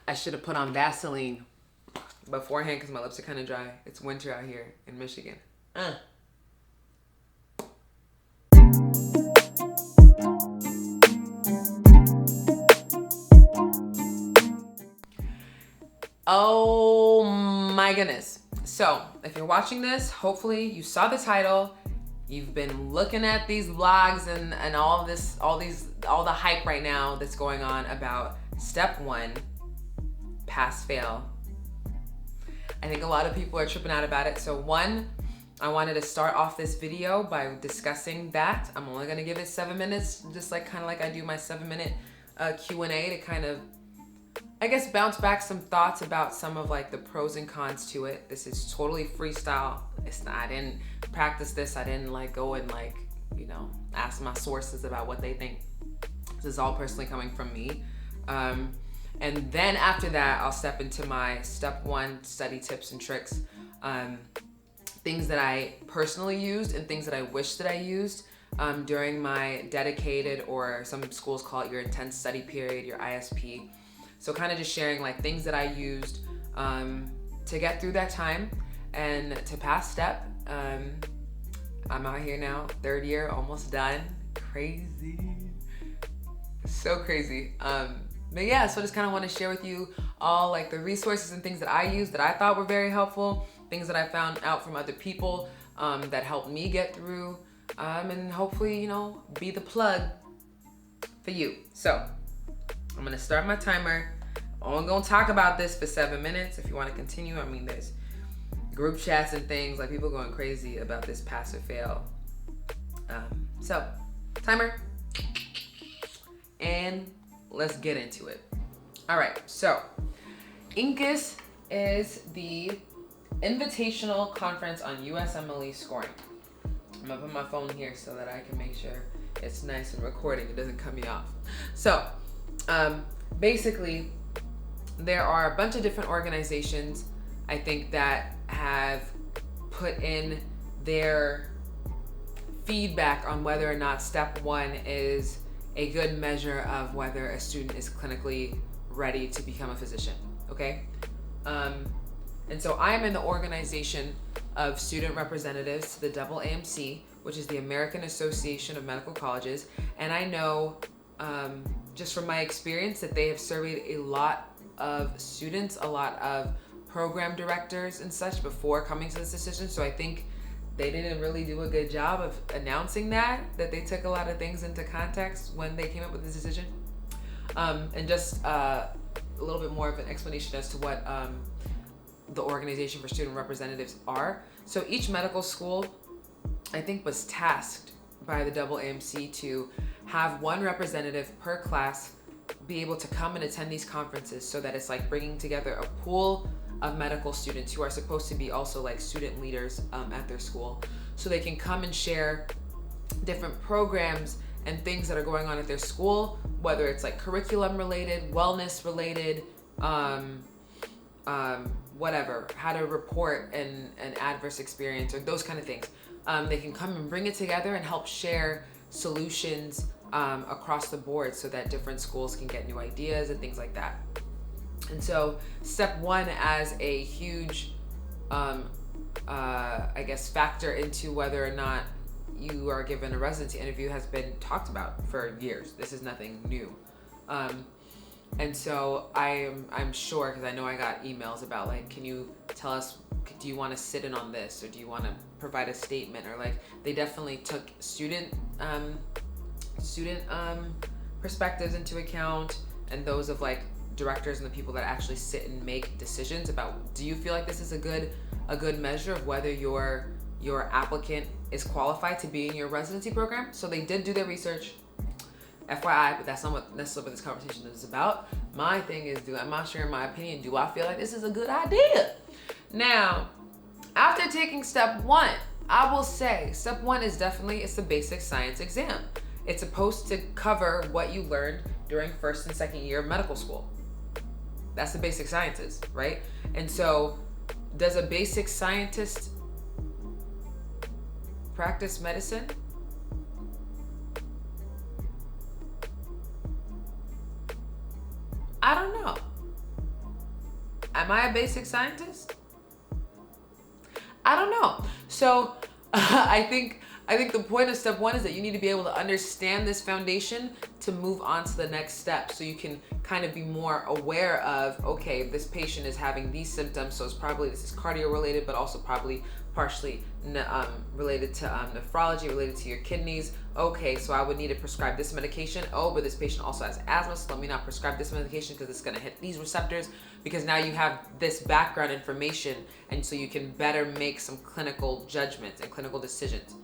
I should have put on Vaseline beforehand because my lips are kind of dry. It's winter out here in Michigan. Oh my goodness. So if you're watching this, hopefully you saw the title. You've been looking at these vlogs and all the hype right now that's going on about step 1, pass fail. I think a lot of people are tripping out about it. So one, I wanted to start off this video by discussing that. I'm only gonna give it 7 minutes, just like kind of like I do my 7-minute Q&A to kind of, I guess, bounce back some thoughts about some of like the pros and cons to it. This is totally freestyle. I didn't practice this. I didn't like go and like, you know, ask my sources about what they think. This is all personally coming from me. And then after that, I'll step into my step 1 study tips and tricks. Things that I personally used and things that I wish that I used during my dedicated, or some schools call it your intense study period, your ISP. So kind of just sharing like things that I used to get through that time and to pass step. I'm out here now, 3rd year, almost done. Crazy. So crazy. But yeah, so I just kind of want to share with you all like the resources and things that I used that I thought were very helpful, things that I found out from other people that helped me get through, and hopefully, you know, be the plug for you. So I'm gonna start my timer. I'm gonna talk about this for 7 minutes. If you want to continue, I mean, there's group chats and things like people going crazy about this pass or fail. So timer, and let's get into it. All right, so AMBOSS is the Invitational Conference on USMLE Scoring. I'm gonna put my phone here so that I can make sure it's nice and recording. It doesn't cut me off. So basically, there are a bunch of different organizations, I think, that have put in their feedback on whether or not step 1 is a good measure of whether a student is clinically ready to become a physician, okay? And so I'm in the organization of student representatives to the AAMC, which is the American Association of Medical Colleges, and I know just from my experience that they have surveyed a lot of students, a lot of program directors and such before coming to this decision. So I think they didn't really do a good job of announcing that they took a lot of things into context when they came up with this decision. And just a little bit more of an explanation as to what the Organization for Student Representatives are. So each medical school, I think, was tasked by the AAMC to have one representative per class be able to come and attend these conferences, so that it's like bringing together a pool of medical students who are supposed to be also like student leaders at their school, so they can come and share different programs and things that are going on at their school, whether it's like curriculum related, wellness related, whatever, how to report an adverse experience or those kind of things. They can come and bring it together and help share solutions across the board so that different schools can get new ideas and things like that. And so step 1 as a huge, I guess, factor into whether or not you are given a residency interview has been talked about for years. This is nothing new. And so I'm sure, because I know I got emails about like, can you tell us, do you want to sit in on this, or do you want to provide a statement, or like, they definitely took student perspectives into account, and those of like directors and the people that actually sit and make decisions about, do you feel like this is a good measure of whether your applicant is qualified to be in your residency program? So they did do their research, FYI, but that's not necessarily what this conversation is about. My thing is, I'm not sharing my opinion. Do I feel like this is a good idea? Now, after taking step 1, I will say step 1 is definitely, it's the basic science exam. It's supposed to cover what you learned during 1st and 2nd year of medical school. That's the basic sciences, right? And so, does a basic scientist practice medicine? I don't know. Am I a basic scientist? I don't know. So I think the point of step one is that you need to be able to understand this foundation to move on to the next step, so you can kind of be more aware of, okay, this patient is having these symptoms, so it's probably, this is cardio related, but also probably partially related to nephrology, related to your kidneys. Okay, so I would need to prescribe this medication. Oh, but this patient also has asthma, so let me not prescribe this medication because it's gonna hit these receptors, because now you have this background information, and so you can better make some clinical judgments and clinical decisions.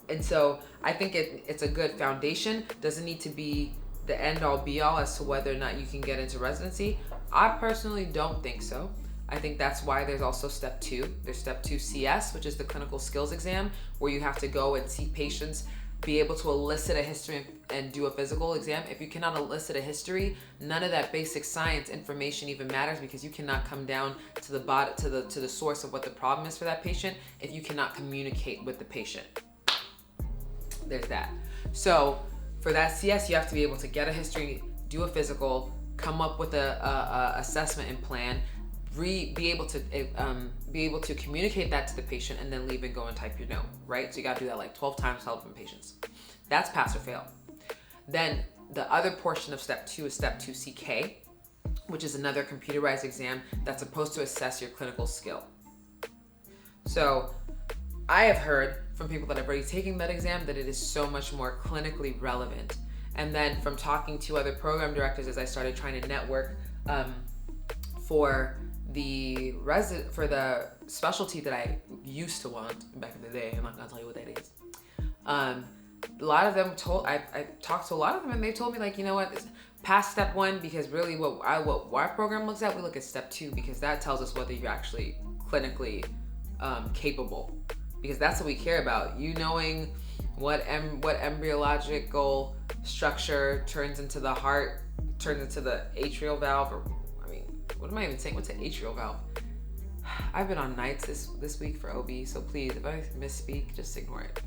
And so I think it's a good foundation. Doesn't need to be the end all be all as to whether or not you can get into residency. I personally don't think so. I think that's why there's also step two. There's step 2 CS, which is the clinical skills exam, where you have to go and see patients, be able to elicit a history and do a physical exam. If you cannot elicit a history, none of that basic science information even matters, because you cannot come down to the bottom, to the source of what the problem is for that patient if you cannot communicate with the patient. There's that. So for that CS, you have to be able to get a history, do a physical, come up with a assessment and plan, be able to communicate that to the patient, and then leave and go and type your note, right? So you got to do that like 12 times to help different patients. That's pass or fail. Then the other portion of step 2 is step 2 CK, which is another computerized exam that's supposed to assess your clinical skill. So I have heard from people that have already taken that exam that it is so much more clinically relevant. And then from talking to other program directors, as I started trying to network for the specialty that I used to want back in the day, I'm not gonna tell you what that is. A lot of them I talked to a lot of them, and they told me, like, you know what, past step 1, because really what our program looks at, we look at step 2, because that tells us whether you're actually clinically capable, because that's what we care about. You knowing what embryological structure turns into the heart, turns into the atrial valve, or what am I even saying? What's an atrial valve? I've been on nights this week for OB, so please, if I misspeak, just ignore it.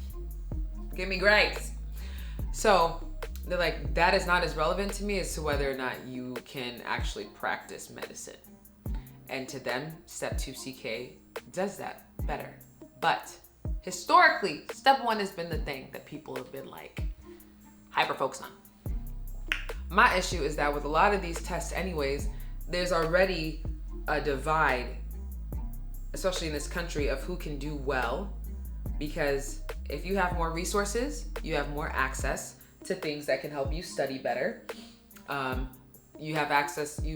Give me grace. So they're like, that is not as relevant to me as to whether or not you can actually practice medicine. And to them, step 2 CK does that better. But historically, step 1 has been the thing that people have been like hyper-focused on. My issue is that with a lot of these tests anyways, there's already a divide, especially in this country, of who can do well, because if you have more resources, you have more access to things that can help you study better. You have access, if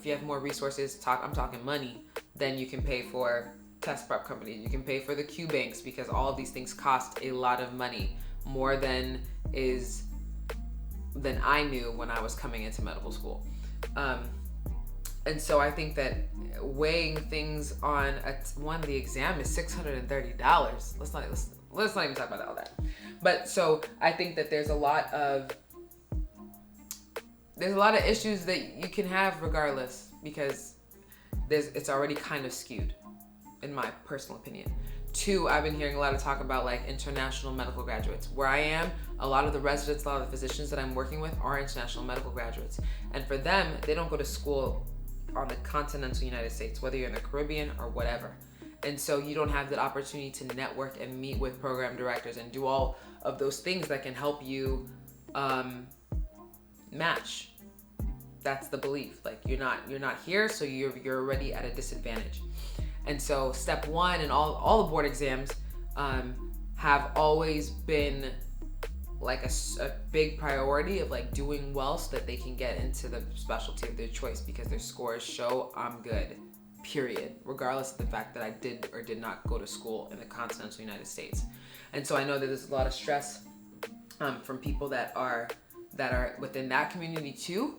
you have more resources, I'm talking money, then you can pay for test prep companies, you can pay for the Qbanks, because all of these things cost a lot of money, more than I knew when I was coming into medical school. And so I think that weighing things on the exam is $630. Let's not even talk about all that. But so I think that there's a lot of issues that you can have regardless, because it's already kind of skewed, in my personal opinion. 2, I've been hearing a lot of talk about like international medical graduates. Where I am, a lot of the residents, a lot of the physicians that I'm working with are international medical graduates. And for them, they don't go to school on the continental United States, whether you're in the Caribbean or whatever. And so you don't have that opportunity to network and meet with program directors and do all of those things that can help you match. That's the belief. Like you're not here, so you're already at a disadvantage. And so step 1 and all the board exams have always been like a big priority of like doing well so that they can get into the specialty of their choice, because their scores show I'm good, period, regardless of the fact that I did or did not go to school in the continental United States. And so I know that there's a lot of stress from people that are within that community too,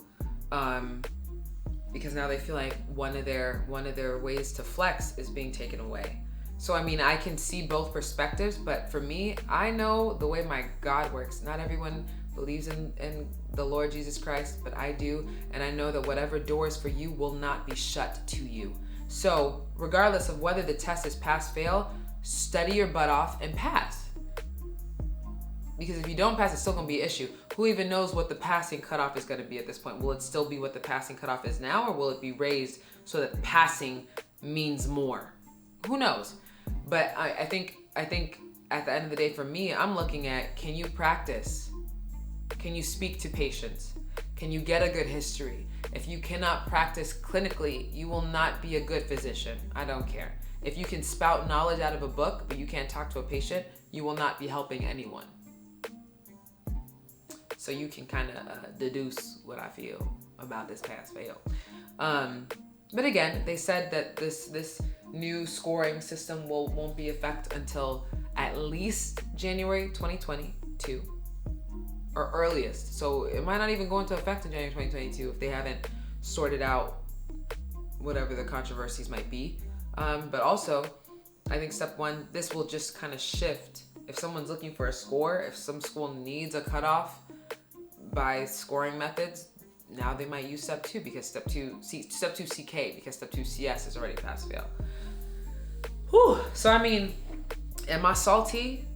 because now they feel like one of their ways to flex is being taken away. So I mean, I can see both perspectives, but for me, I know the way my God works. Not everyone believes in the Lord Jesus Christ, but I do, and I know that whatever door is for you will not be shut to you. So regardless of whether the test is pass, fail, study your butt off and pass. Because if you don't pass, it's still gonna be an issue. Who even knows what the passing cutoff is gonna be at this point? Will it still be what the passing cutoff is now, or will it be raised so that passing means more? Who knows? But I think at the end of the day, for me, I'm looking at, can you practice? Can you speak to patients? Can you get a good history? If you cannot practice clinically, you will not be a good physician. I don't care. If you can spout knowledge out of a book, but you can't talk to a patient, you will not be helping anyone. So you can kind of deduce what I feel about this pass-fail. But again, they said that this new scoring system won't be effect until at least January 2022 or earliest. So it might not even go into effect in January 2022 if they haven't sorted out whatever the controversies might be. But also, I think step one, this will just kind of shift. If someone's looking for a score, if some school needs a cutoff by scoring methods, now they might use step two because step two CK, because step two CS is already pass fail. Whew. So I mean, am I salty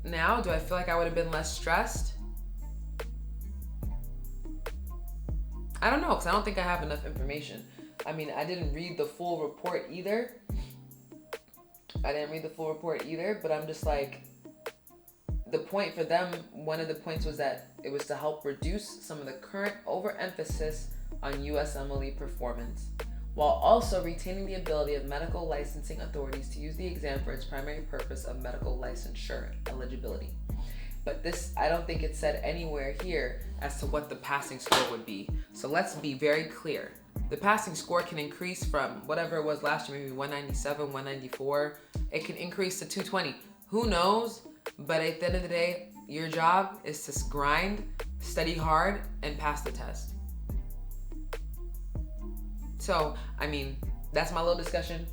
now? Do I feel like I would have been less stressed? I don't know, because I don't think I have enough information. I mean, I didn't read the full report either. But I'm just like, the point for them, one of the points was that it was to help reduce some of the current overemphasis on USMLE performance, while also retaining the ability of medical licensing authorities to use the exam for its primary purpose of medical licensure eligibility. But this, I don't think it said anywhere here as to what the passing score would be. So let's be very clear. The passing score can increase from whatever it was last year, maybe 197, 194. It can increase to 220. Who knows? But at the end of the day, your job is to grind, study hard, and pass the test. So, I mean, that's my little discussion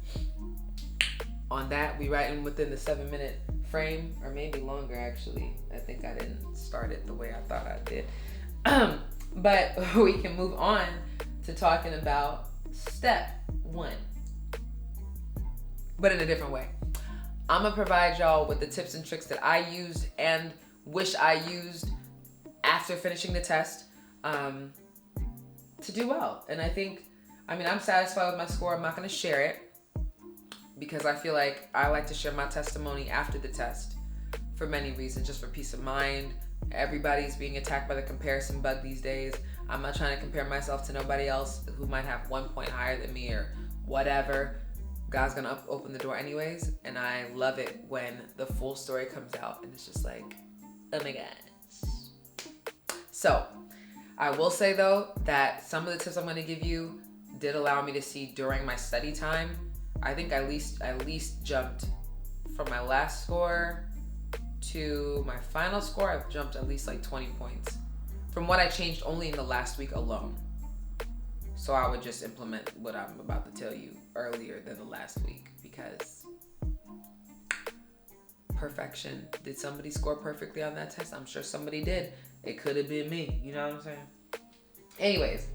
on that. We writing within the 7-minute frame, or maybe longer actually. I think I didn't start it the way I thought I did. But we can move on to talking about step one, but in a different way. I'm gonna provide y'all with the tips and tricks that I used and wish I used after finishing the test to do well. And I'm satisfied with my score. I'm not gonna share it because I feel like I like to share my testimony after the test for many reasons, just for peace of mind. Everybody's being attacked by the comparison bug these days. I'm not trying to compare myself to nobody else who might have 1 point higher than me or whatever. God's gonna open the door anyways, and I love it when the full story comes out and it's just like, oh my gosh. So, I will say though that some of the tips I'm gonna give you did allow me to see during my study time. I think I at least jumped from my last score to my final score. I've jumped at least like 20 points from what I changed only in the last week alone. So I would just implement what I'm about to tell you earlier than the last week, because perfection. Did somebody score perfectly on that test? I'm sure somebody did. It could have been me. You know what I'm saying? Anyways,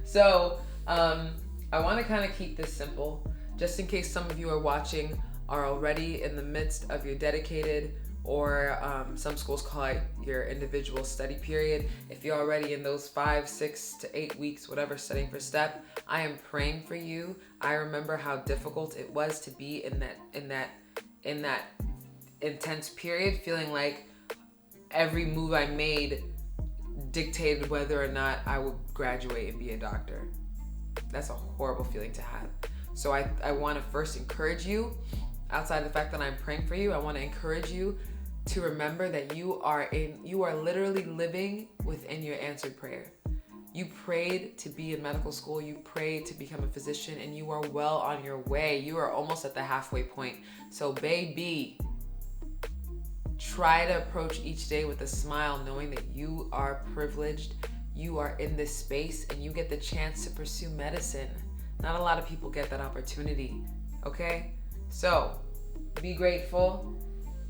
so I want to kind of keep this simple, just in case some of you are watching are already in the midst of your dedicated, or some schools call it your individual study period. If you're already in those 5, 6 to 8 weeks, whatever, studying for STEP, I am praying for you. I remember how difficult it was to be in that intense period, feeling like every move I made dictated whether or not I would graduate and be a doctor. That's a horrible feeling to have. So I want to first encourage you, outside of the fact that I'm praying for you, I want to encourage you to remember that you are literally living within your answered prayer. You prayed to be in medical school, you prayed to become a physician, and you are well on your way. You are almost at the halfway point. So baby, try to approach each day with a smile, knowing that you are privileged, you are in this space, and you get the chance to pursue medicine. Not a lot of people get that opportunity, okay? So be grateful.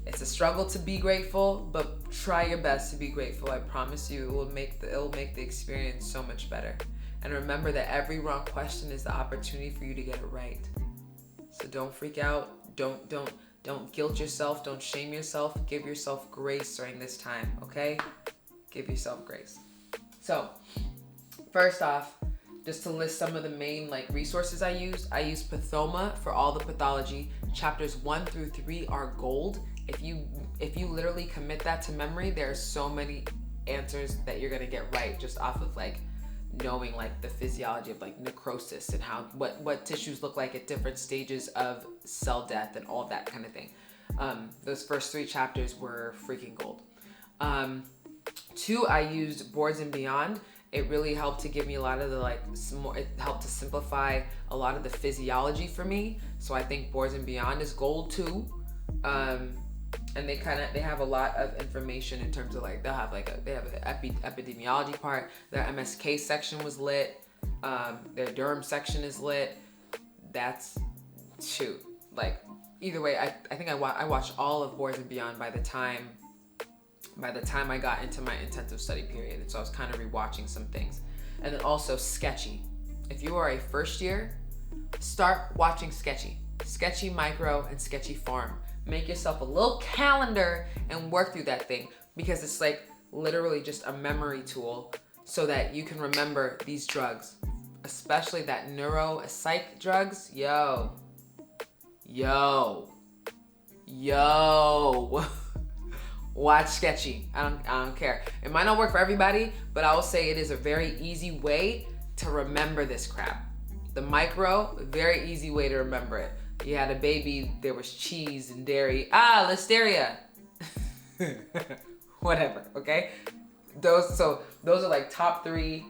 It's a struggle to be grateful, but try your best to be grateful. I promise you, it will make the experience so much better. And remember that every wrong question is the opportunity for you to get it right. So don't freak out. Don't Don't guilt yourself. Don't shame yourself. Give yourself grace during this time, okay? Give yourself grace. So, first off, just to list some of the main like resources I use Pathoma for all the pathology. Chapters 1 through 3 are gold. If you literally commit that to memory, there are so many answers that you're gonna get right just off of like knowing like the physiology of like necrosis and how what tissues look like at different stages of cell death and all that kind of thing. Those first 3 chapters were freaking gold. 2, I used Boards and Beyond. It really helped to give me a lot of the it helped to simplify a lot of the physiology for me. So I think Boards and Beyond is gold too. And they have a lot of information in terms of like, they have an epidemiology part. Their MSK section was lit. Their derm section is lit. That's shoot. Like either way, I think I watched all of Boards and Beyond by the time I got into my intensive study period. And so I was kind of rewatching some things. And then also Sketchy. If you are a first year, start watching Sketchy. Sketchy Micro and Sketchy Farm. Make yourself a little calendar and work through that thing, because it's like literally just a memory tool so that you can remember these drugs, especially that psych drugs. Yo. Watch Sketchy. I don't care. It might not work for everybody, but I will say it is a very easy way to remember this crap. The Micro, very easy way to remember it. You had a baby, there was cheese and dairy. Listeria. Whatever, okay? Those are like top 3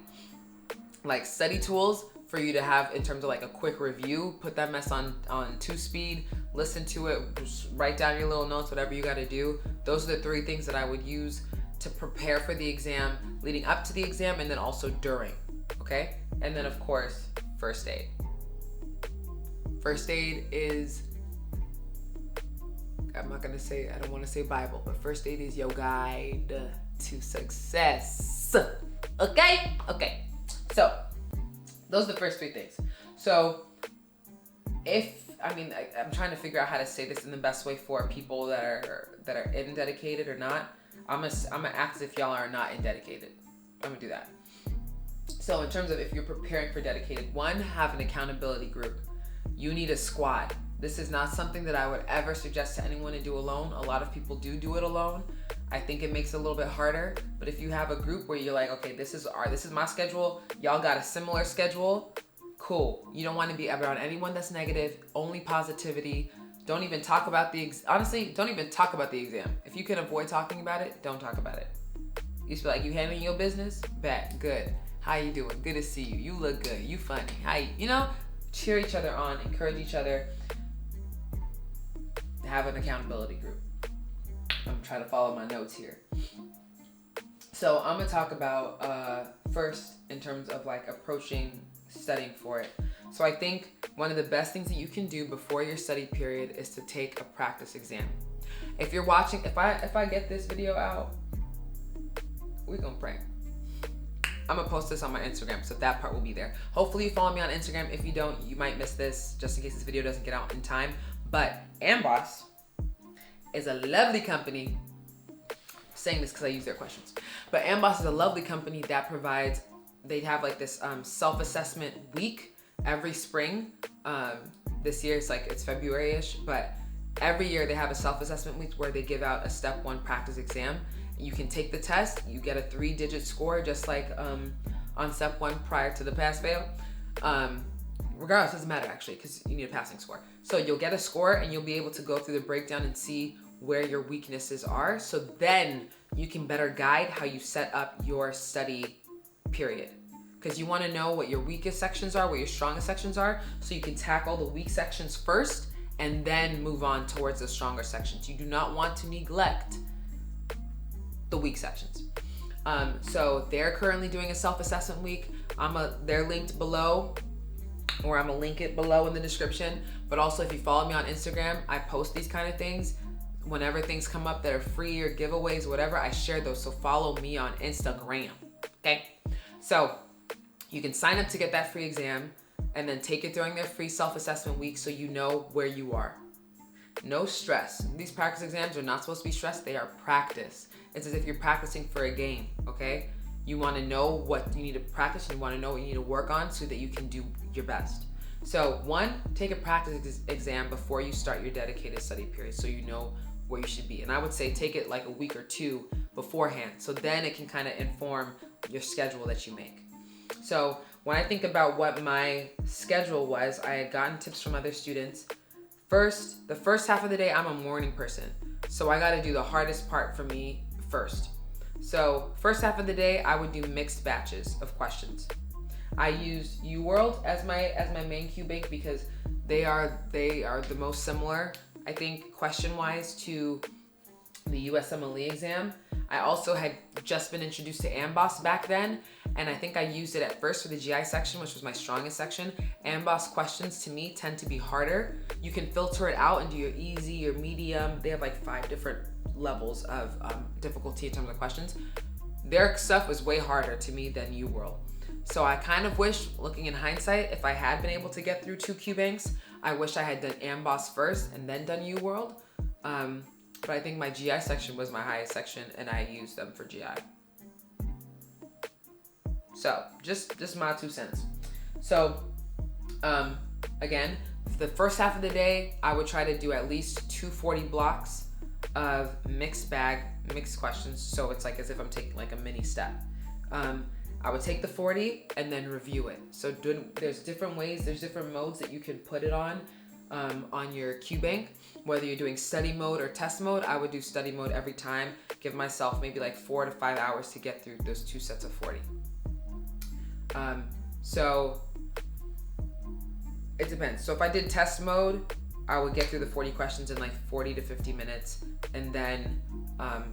like study tools for you to have in terms of like a quick review. Put that mess on 2-speed, listen to it, just write down your little notes, whatever you gotta do. Those are the 3 things that I would use to prepare for the exam, leading up to the exam, and then also during, okay? And then of course, first aid. First aid is, I don't want to say Bible, but first aid is your guide to success. Okay? Okay. So, those are the first 3 things. So, I'm trying to figure out how to say this in the best way for people that are in dedicated or not. I'm gonna act as if y'all are not in dedicated. I'm gonna do that. So, in terms of if you're preparing for dedicated, 1, have an accountability group. You need a squad. This is not something that I would ever suggest to anyone to do alone. A lot of people do it alone. I think it makes it a little bit harder. But if you have a group where you're like, okay, this is my schedule. Y'all got a similar schedule. Cool. You don't want to be around anyone that's negative. Only positivity. Don't even talk about honestly, don't even talk about the exam. If you can avoid talking about it, don't talk about it. You just be like, you handling your business? Bet. Good. How you doing? Good to see you. You look good. You funny. Cheer each other on, encourage each other. Have an accountability group. I'm trying to follow my notes here. So I'm gonna talk about first in terms of like approaching studying for it. So I think one of the best things that you can do before your study period is to take a practice exam. If you're watching, if I get this video out, we're gonna pray. I'm gonna post this on my Instagram, so that part will be there. Hopefully you follow me on Instagram. If you don't, you might miss this, just in case this video doesn't get out in time. But AMBOSS is a lovely company. I'm saying this because I use their questions. But AMBOSS is a lovely company that provides, they have like this self-assessment week every spring. This year it's February-ish, but every year they have a self-assessment week where they give out a step 1 practice exam. You can take the test, you get a 3-digit score, just like on step 1 prior to the pass-fail. Regardless, it doesn't matter actually, because you need a passing score. So you'll get a score and you'll be able to go through the breakdown and see where your weaknesses are. So then you can better guide how you set up your study period. Because you want to know what your weakest sections are, what your strongest sections are, so you can tackle the weak sections first and then move on towards the stronger sections. You do not want to neglect the weak sections. So they're currently doing a self-assessment week. They're linked below, or I'm gonna link it below in the description. But also if you follow me on Instagram, I post these kind of things. Whenever things come up that are free or giveaways, whatever, I share those. So follow me on Instagram, okay? So you can sign up to get that free exam and then take it during their free self-assessment week so you know where you are. no stress. These practice exams are not supposed to be stressed. They are practice. It's as if you're practicing for a game, okay? You want to know what you need to practice, and you want to know what you need to work on so that you can do your best. So 1, take a practice exam before you start your dedicated study period so you know where you should be. And I would say take it like a week or 2 beforehand, so then it can kind of inform your schedule that you make. So when I think about what my schedule was, I had gotten tips from other students. The first half of the day, I'm a morning person, so I got to do the hardest part for me first. So first half of the day, I would do mixed batches of questions. I used UWorld as my main QBank because they are the most similar, I think, question-wise to the USMLE exam. I also had just been introduced to AMBOSS back then, and I think I used it at first for the GI section, which was my strongest section. AMBOSS questions to me tend to be harder. You can filter it out and do your easy, your medium. They have like 5 different levels of difficulty in terms of questions. Their stuff was way harder to me than UWorld. So I kind of wish, looking in hindsight, if I had been able to get through 2 QBanks, I wish I had done AMBOSS first and then done UWorld. But I think my GI section was my highest section, and I used them for GI. So just my 2 cents. So again, the first half of the day, I would try to do at least 240 blocks of mixed questions. So it's like as if I'm taking like a mini step. I would take the 40 and then review it. So there's different ways, there's different modes that you can put it on your QBank. Whether you're doing study mode or test mode, I would do study mode every time. Give myself maybe like 4 to 5 hours to get through those 2 sets of 40. So it depends. So if I did test mode, I would get through the 40 questions in like 40 to 50 minutes, and then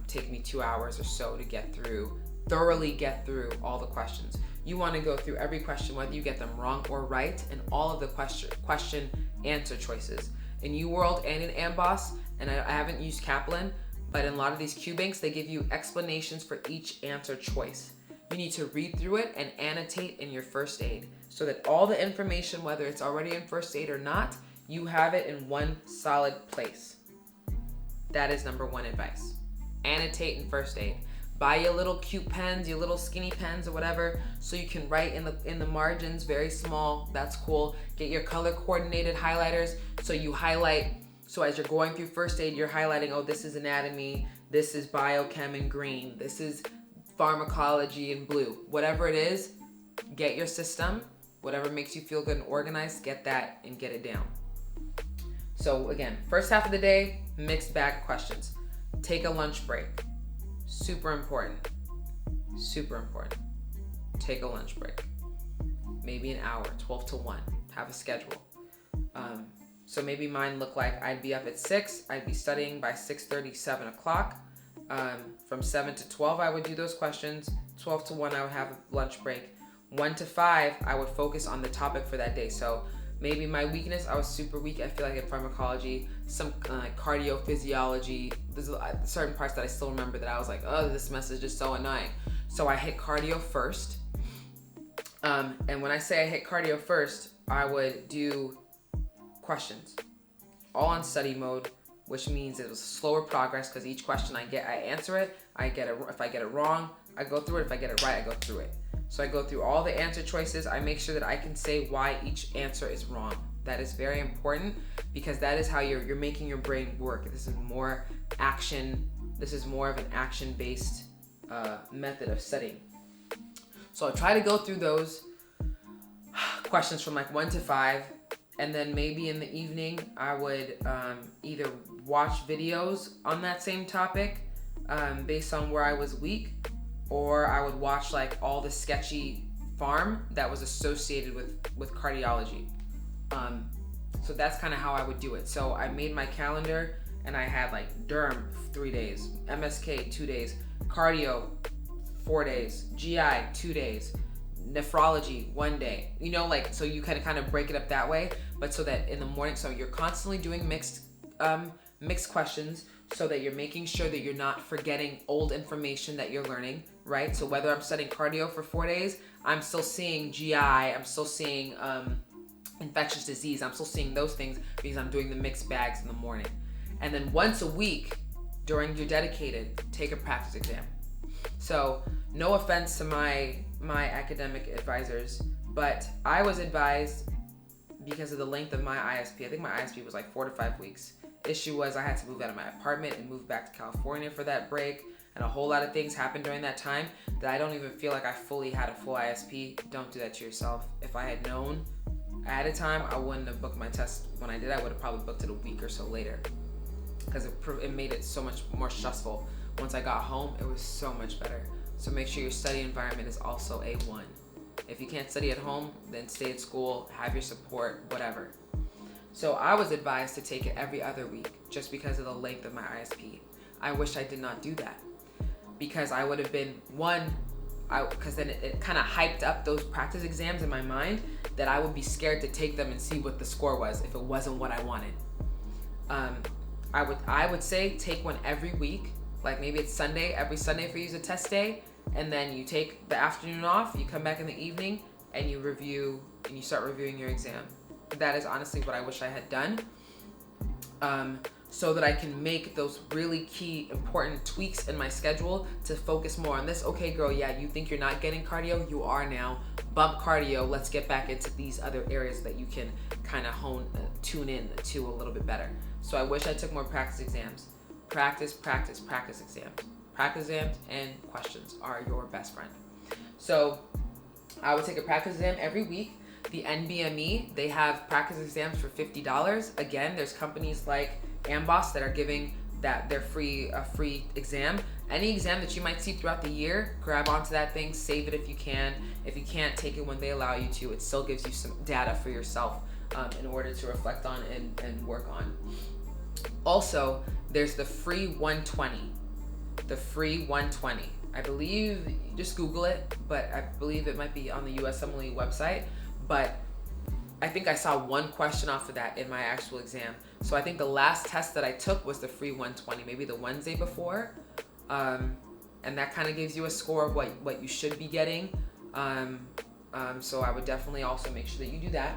take me 2 hours or so to thoroughly get through all the questions. You want to go through every question, whether you get them wrong or right, and all of the question answer choices. In UWorld and in AMBOSS, and I haven't used Kaplan, but in a lot of these QBanks, they give you explanations for each answer choice. You need to read through it and annotate in your first aid so that all the information, whether it's already in first aid or not, you have it in one solid place. That is number 1 advice. Annotate in first aid. Buy your little cute pens, your little skinny pens or whatever, so you can write in the margins, very small. That's cool. Get your color coordinated highlighters so you highlight. So as you're going through first aid, you're highlighting, oh, this is anatomy, this is biochem in green, this is pharmacology in blue. Whatever it is, get your system. Whatever makes you feel good and organized, get that and get it down. So again, first half of the day, mixed bag questions. Take a lunch break. Super important. Super important. Take a lunch break. Maybe an hour, 12 to 1. Have a schedule. So maybe mine look like I'd be up at 6. I'd be studying by 6:30, 7 o'clock. From 7 to 12, I would do those questions. 12 to 1, I would have a lunch break. 1 to 5, I would focus on the topic for that day. So maybe my weakness, I was super weak, I feel like, in pharmacology, some cardiophysiology. There's certain parts that I still remember that I was like, oh, this message is so annoying. So I hit cardio first. And when I say I hit cardio first, I would do questions, all on study mode, which means it was slower progress because each question I answer it. If I get it wrong, I go through it. If I get it right, I go through it. So I go through all the answer choices. I make sure that I can say why each answer is wrong. That is very important because that is how you're making your brain work. This is more action. This is more of an action-based method of studying. So I try to go through those questions from like 1 to 5. And then maybe in the evening, I would either watch videos on that same topic based on where I was weak, or I would watch like all the sketchy pharm that was associated with cardiology. So that's kind of how I would do it. So I made my calendar and I had like derm 3 days, MSK 2 days, cardio 4 days, GI 2 days, nephrology 1 day, like, so you kind of break it up that way, but so that in the morning, so you're constantly doing mixed questions so that you're making sure that you're not forgetting old information that you're learning, right? So whether I'm studying cardio for 4 days, I'm still seeing GI, I'm still seeing infectious disease, I'm still seeing those things because I'm doing the mixed bags in the morning. And then once a week during your dedicated, take a practice exam. So no offense to my academic advisors, but I was advised, because of the length of my ISP, I think my ISP was like 4 to 5 weeks. Issue was I had to move out of my apartment and move back to California for that break, and a whole lot of things happened during that time that I don't even feel like I fully had a full ISP. Don't do that to yourself. If I had known ahead of time, I wouldn't have booked my test when I did. I would have probably booked it a week or so later, because it made it so much more stressful. Once I got home, it was so much better. So make sure your study environment is also A1. If you can't study at home, then stay at school, have your support, whatever. So I was advised to take it every other week just because of the length of my ISP. I wish I did not do that, because I would have been because then it kind of hyped up those practice exams in my mind that I would be scared to take them and see what the score was if it wasn't what I wanted. I would say take one every week, like maybe it's Sunday, every Sunday for you is a test day, and then you take the afternoon off, you come back in the evening, and you review, and you start reviewing your exam. That is honestly what I wish I had done, so that I can make those really key, important tweaks in my schedule to focus more on this. Okay, girl, yeah, you think you're not getting cardio? You are now. Bump cardio. Let's get back into these other areas that you can kind of tune in to a little bit better. So I wish I took more practice exams. Practice exams. Practice exams and questions are your best friend. So I would take a practice exam every week. The NBME, they have practice exams for $50. Again, there's companies like AMBOSS that are giving a free exam. Any exam that you might see throughout the year, grab onto that thing, save it if you can. If you can't take it when they allow you to, it still gives you some data for yourself in order to reflect on and work on. Also, there's the free 120. The free 120. I believe, just Google it, but I believe it might be on the USMLE website. But I think I saw one question off of that in my actual exam. So I think the last test that I took was the free 120, maybe the Wednesday before. And that kind of gives you a score of what you should be getting. So I would definitely also make sure that you do that.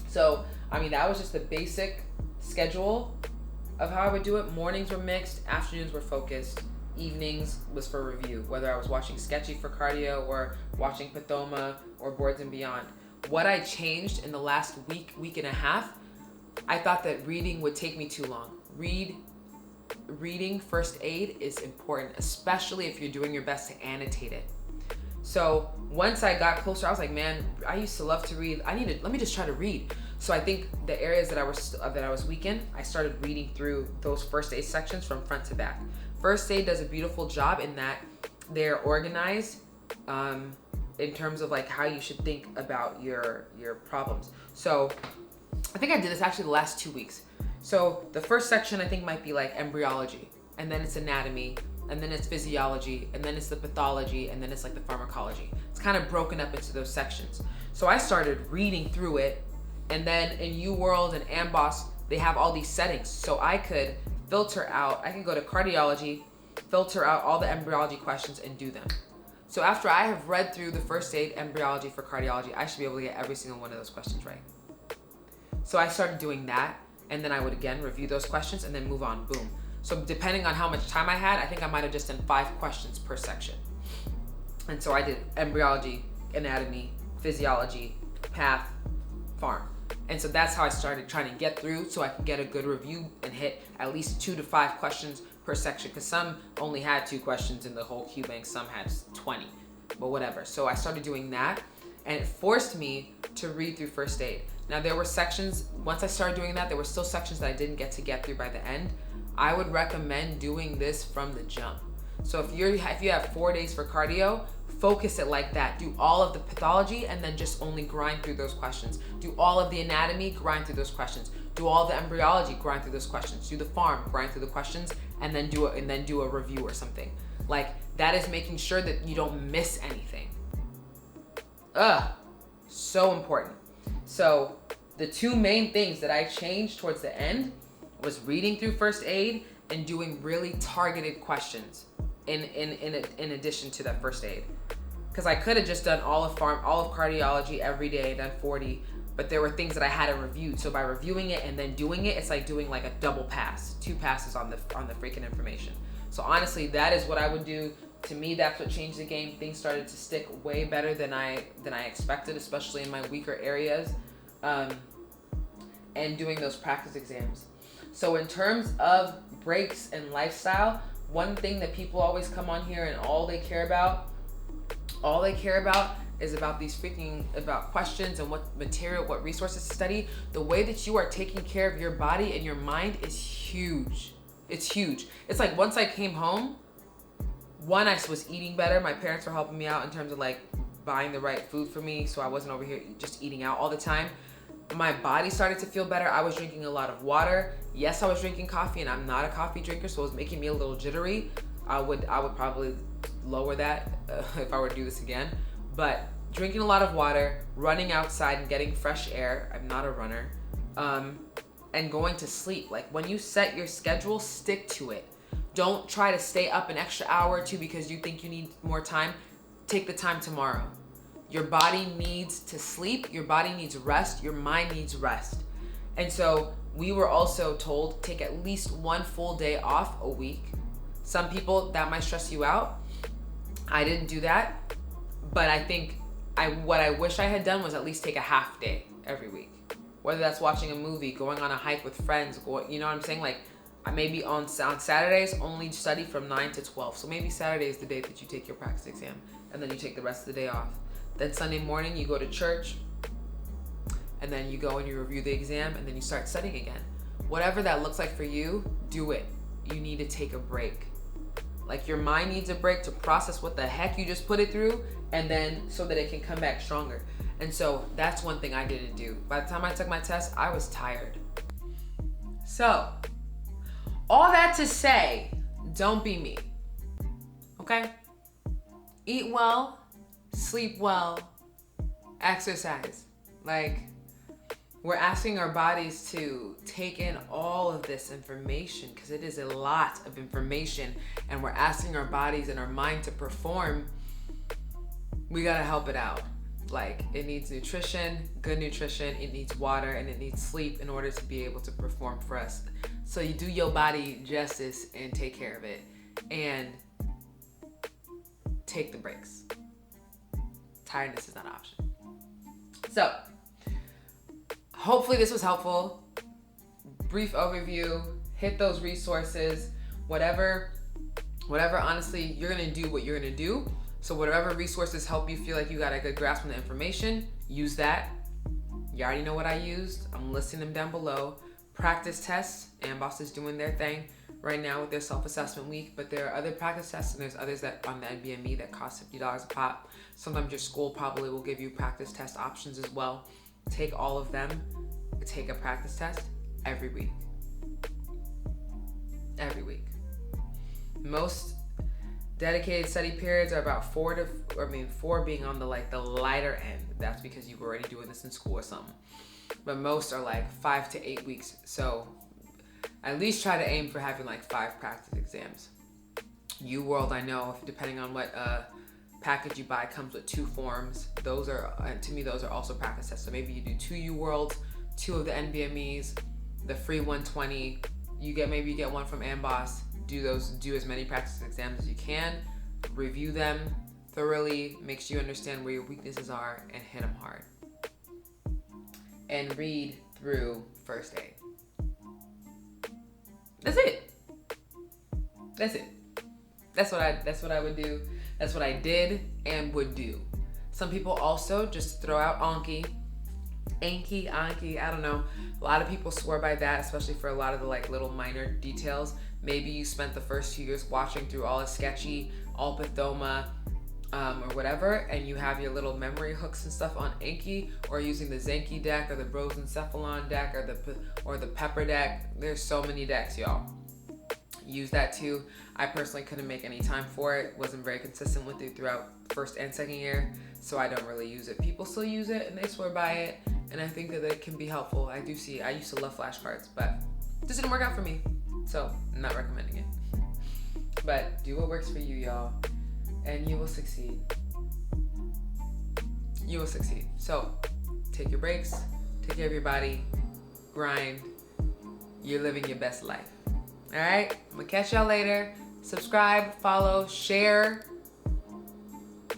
So, I mean, that was just the basic schedule of how I would do it. Mornings were mixed, afternoons were focused, evenings was for review, whether I was watching Sketchy for cardio or watching Pathoma or Boards and Beyond. What I changed in the last week and a half, I thought that reading would take me too long. Reading first aid is important, especially if you're doing your best to annotate it. So once I got closer, I was like, man, I used to love to read. Let me just try to read. So I think the areas that I was weak in, I started reading through those first aid sections from front to back. First aid does a beautiful job in that they're organized in terms of like how you should think about your problems. So I think I did this actually the last 2 weeks. So the first section I think might be like embryology, and then it's anatomy, and then it's physiology, and then it's the pathology, and then it's like the pharmacology. It's kind of broken up into those sections. So I started reading through it, and then in UWorld and AMBOSS, they have all these settings. So I could filter out, I can go to cardiology, filter out all the embryology questions and do them. So after I have read through the first aid, embryology for cardiology, I should be able to get every single one of those questions right. So I started doing that, and then I would again review those questions and then move on, boom. So depending on how much time I had, I think I might have just done 5 questions per section. And so I did embryology, anatomy, physiology, path, pharm. And so that's how I started trying to get through so I could get a good review and hit at least 2 to 5 questions per section, because some only had 2 questions in the whole QBank, some had 20, but whatever. So I started doing that, and it forced me to read through first aid. Now there were sections, once I started doing that, there were still sections that I didn't get through by the end. I would recommend doing this from the jump. So if you have 4 days for cardio, focus it like that. Do all of the pathology and then just only grind through those questions. Do all of the anatomy, grind through those questions. Do all the embryology, grind through those questions. Do the pharm, grind through the questions, and then do a review or something. Like, that is making sure that you don't miss anything. So important. So the 2 main things that I changed towards the end was reading through first aid and doing really targeted questions in addition to that first aid. because I could have just done all of cardiology every day, done 40, but there were things that I hadn't reviewed. So by reviewing it and then doing it, it's like doing like a double pass, 2 passes on the freaking information. So honestly, that is what I would do. To me, that's what changed the game. Things started to stick way better than I expected, especially in my weaker areas, and doing those practice exams. So in terms of breaks and lifestyle, one thing that people always come on here and all they care about is about these about questions and what material, what resources to study. The way that you are taking care of your body and your mind is huge. It's huge. It's like once I came home, one, I was eating better. My parents were helping me out in terms of like buying the right food for me, so I wasn't over here just eating out all the time. My body started to feel better. I was drinking a lot of water. Yes, I was drinking coffee, and I'm not a coffee drinker, so it was making me a little jittery. I would probably lower that if I were to do this again. But drinking a lot of water, running outside and getting fresh air. I'm not a runner. And going to sleep. Like when you set your schedule, stick to it. Don't try to stay up an extra hour or 2 because you think you need more time. Take the time tomorrow. Your body needs to sleep. Your body needs rest. Your mind needs rest. And so we were also told take at least 1 full day off a week. Some people, that might stress you out. I didn't do that. But I think what I wish I had done was at least take a half day every week. Whether that's watching a movie, going on a hike with friends, you know what I'm saying? Like maybe on Saturdays, only study from 9 to 12. So maybe Saturday is the day that you take your practice exam and then you take the rest of the day off. Then Sunday morning, you go to church and then you go and you review the exam and then you start studying again. Whatever that looks like for you, do it. You need to take a break. Like your mind needs a break to process what the heck you just put it through, and then so that it can come back stronger. And so that's one thing I didn't do. By the time I took my test, I was tired. So all that to say, don't be me, okay? Eat well, sleep well, exercise. Like, we're asking our bodies to take in all of this information because it is a lot of information, and we're asking our bodies and our mind to perform. We gotta help it out. Like, it needs nutrition, good nutrition, it needs water, and it needs sleep in order to be able to perform for us. So you do your body justice and take care of it, and take the breaks. Tiredness is not an option. So, hopefully this was helpful. Brief overview, hit those resources, whatever, honestly, you're gonna do what you're gonna do. So whatever resources help you feel like you got a good grasp on the information, use that. You already know what I used. I'm listing them down below. Practice tests, AMBOSS is doing their thing right now with their self-assessment week, but there are other practice tests and there's others that on the NBME that cost $50 a pop. Sometimes your school probably will give you practice test options as well. Take all of them, take a practice test every week. Every week. Most dedicated study periods are about 4 being on the lighter end. That's because you were already doing this in school or something. But most are like 5 to 8 weeks. So at least try to aim for having like 5 practice exams. UWorld, I know, depending on what package you buy, comes with 2 forms. Those are, to me, those are also practice tests. So maybe you do 2 UWorlds, 2 of the NBMEs, the free 120. Maybe you get one from AMBOSS. Do as many practice exams as you can. Review them thoroughly. Make sure you understand where your weaknesses are and hit them hard. And read through first aid. That's it. That's what I would do. That's what I did and would do. Some people also just throw out Anki, I don't know. A lot of people swear by that, especially for a lot of the little minor details. Maybe you spent the first 2 years watching through all the sketchy, all Pathoma, or whatever, and you have your little memory hooks and stuff on Anki, or using the Zenki deck or the Brosencephalon deck or the Pepper deck. There's so many decks, y'all. Use that too. I personally couldn't make any time for it. Wasn't very consistent with it throughout first and second year, so I don't really use it. People still use it and they swear by it, and I think that it can be helpful. I used to love flashcards, but this didn't work out for me, so I'm not recommending it. But do what works for you, y'all, and you will succeed. you will succeed. So take your breaks, take care of your body, grind. You're living your best life. All right, I'm gonna catch y'all later. Subscribe, follow, share,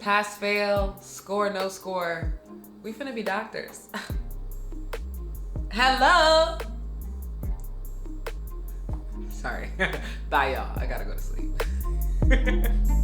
pass, fail, score, no score. We finna be doctors. Hello. Sorry. Bye, y'all. I gotta go to sleep.